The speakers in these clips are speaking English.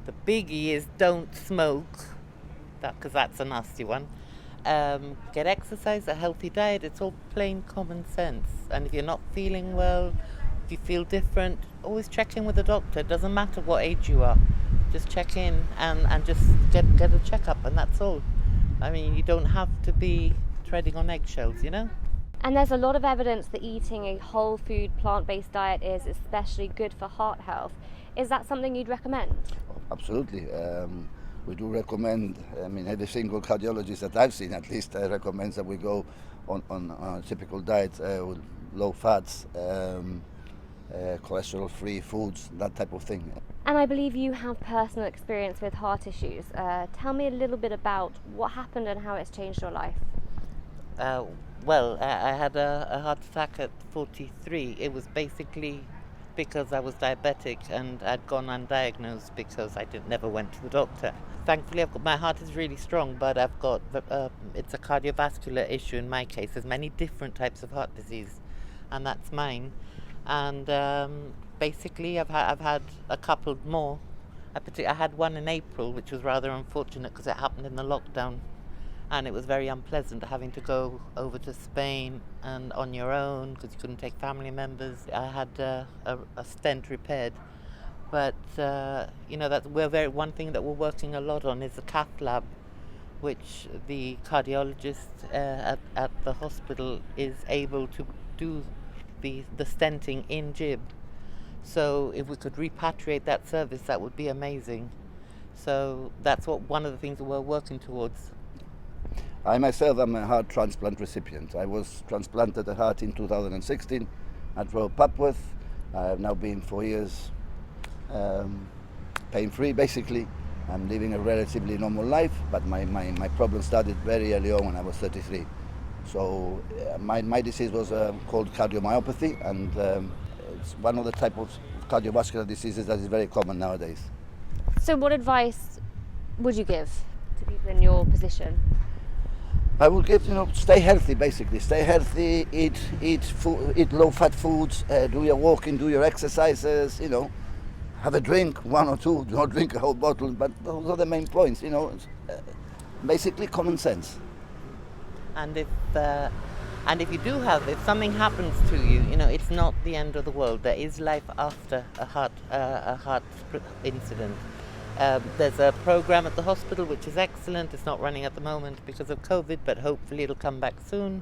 The biggie is don't smoke, because that's a nasty one. Get exercise, a healthy diet. It's all plain common sense. And if you're not feeling well, if you feel different, always check in with a doctor. It doesn't matter what age you are. Just check in and just get a checkup, and that's all. I mean, you don't have to be treading on eggshells, you know? And there's a lot of evidence that eating a whole food, plant-based diet is especially good for heart health. Is that something you'd recommend? Absolutely. We do recommend, every single cardiologist that I've seen at least recommends that we go on a typical diet with low fats, cholesterol-free foods, that type of thing. And I believe you have personal experience with heart issues. Tell me a little bit about what happened and how it's changed your life. I had a heart attack at 43. It was basically because I was diabetic and I'd gone undiagnosed because I never went to the doctor. Thankfully, my heart is really strong, but I've got it's a cardiovascular issue in my case. There's many different types of heart disease, and that's mine. And basically, I've had a couple more. I had one in April, which was rather unfortunate because it happened in the lockdown. And it was very unpleasant having to go over to Spain and on your own because you couldn't take family members. I had a stent repaired, but one thing that we're working a lot on is the cath lab, which the cardiologist at the hospital is able to do the stenting in Gib. So if we could repatriate that service, that would be amazing. So that's one of the things that we're working towards. I myself am a heart transplant recipient. I was transplanted a heart in 2016 at Royal Papworth. I've now been 4 years pain-free, basically. I'm living a relatively normal life, but my problem started very early on when I was 33. So my disease was called cardiomyopathy, and it's one of the type of cardiovascular diseases that is very common nowadays. So what advice would you give to people in your position? I would give, stay healthy, basically. Stay healthy, eat low-fat foods, do your walking, do your exercises, have a drink, one or two, do not drink a whole bottle, but those are the main points, basically common sense. And if something happens to you, it's not the end of the world. There is life after a heart incident. There's a program at the hospital which is excellent. It's not running at the moment because of COVID, but hopefully it'll come back soon.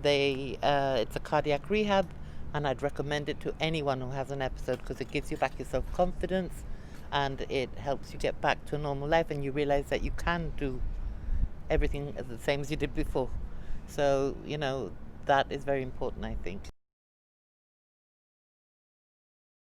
It's a cardiac rehab, and I'd recommend it to anyone who has an episode because it gives you back your self-confidence and it helps you get back to a normal life, and you realize that you can do everything the same as you did before. So, that is very important, I think.